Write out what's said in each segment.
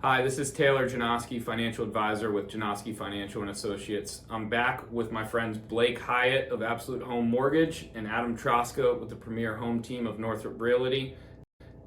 Hi, this is Taylor Janoski, financial advisor with Janoski Financial and Associates. I'm back with my friends Blake Hyatt of Absolute Home Mortgage and Adam Troska with the Premier Home Team of Northrop Realty.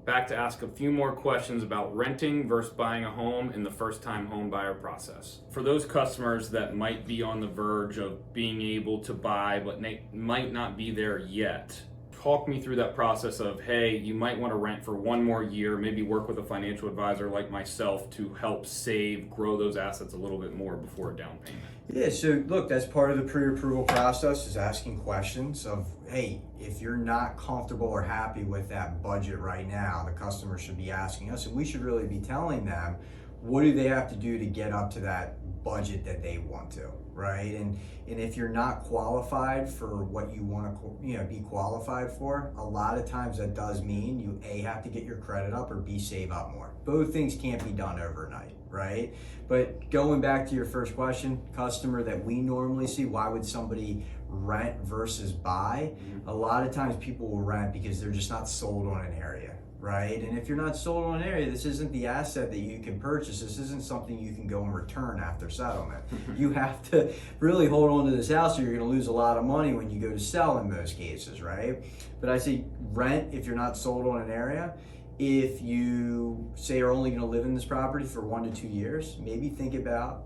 Back to ask a few more questions about renting versus buying a home in the first-time home buyer process. For those customers that might be on the verge of being able to buy but might not be there yet, talk me through that process of, hey, you might want to rent for one more year, maybe work with a financial advisor like myself to help save, grow those assets a little bit more before a down payment. Yeah, so look, that's part of the pre-approval process is asking questions of, hey, if you're not comfortable or happy with that budget right now, the customer should be asking us, and we should really be telling them, what do they have to do to get up to that budget that they want to, right? And if you're not qualified for what you want to be qualified for, a lot of times that does mean you A, have to get your credit up, or B, save up more. Both things can't be done overnight, right? But going back to your first question, customer that we normally see, why would somebody rent versus buy? A lot of times people will rent because they're just not sold on an area, right? And if you're not sold on an area, this isn't the asset that you can purchase. This isn't something you can go and return after settlement. You have to really hold on to this house or you're gonna lose a lot of money when you go to sell in most cases, right? But I say rent if you're not sold on an area. If you say are only gonna live in this property for 1 to 2 years, maybe think about,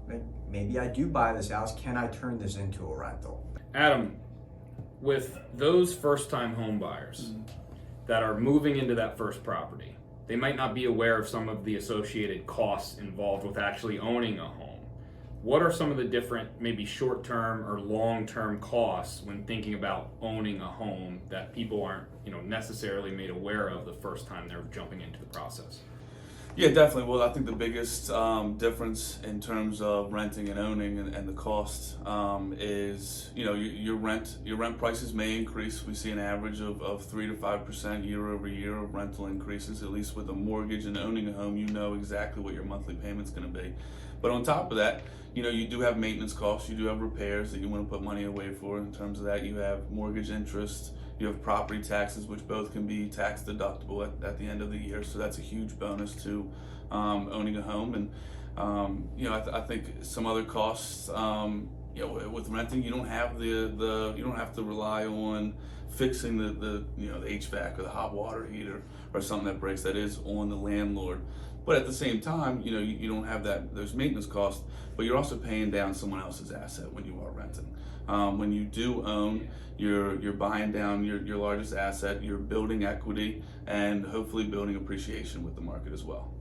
maybe I do buy this house, can I turn this into a rental? Adam, with those first-time home buyers that are moving into that first property, they might not be aware of some of the associated costs involved with actually owning a home. What are some of the different, maybe short-term or long-term costs when thinking about owning a home that people aren't, necessarily made aware of the first time they're jumping into the process? Yeah, definitely. Well, I think the biggest difference in terms of renting and owning and the cost is, your rent prices may increase. We see an average of 3 to 5% year over year of rental increases. At least with a mortgage and owning a home, you know exactly what your monthly payment's going to be. But on top of that, you do have maintenance costs. You do have repairs that you want to put money away for. In terms of that, you have mortgage interest. You have property taxes, which both can be tax deductible at the end of the year. So that's a huge bonus to owning a home. And I think some other costs. With renting, you don't have you don't have to rely on fixing the HVAC or the hot water heater or something that breaks. That is on the landlord. But at the same time, you don't have those maintenance costs, but you're also paying down someone else's asset when you are renting. When you do own, you're buying down your largest asset, you're building equity, and hopefully building appreciation with the market as well.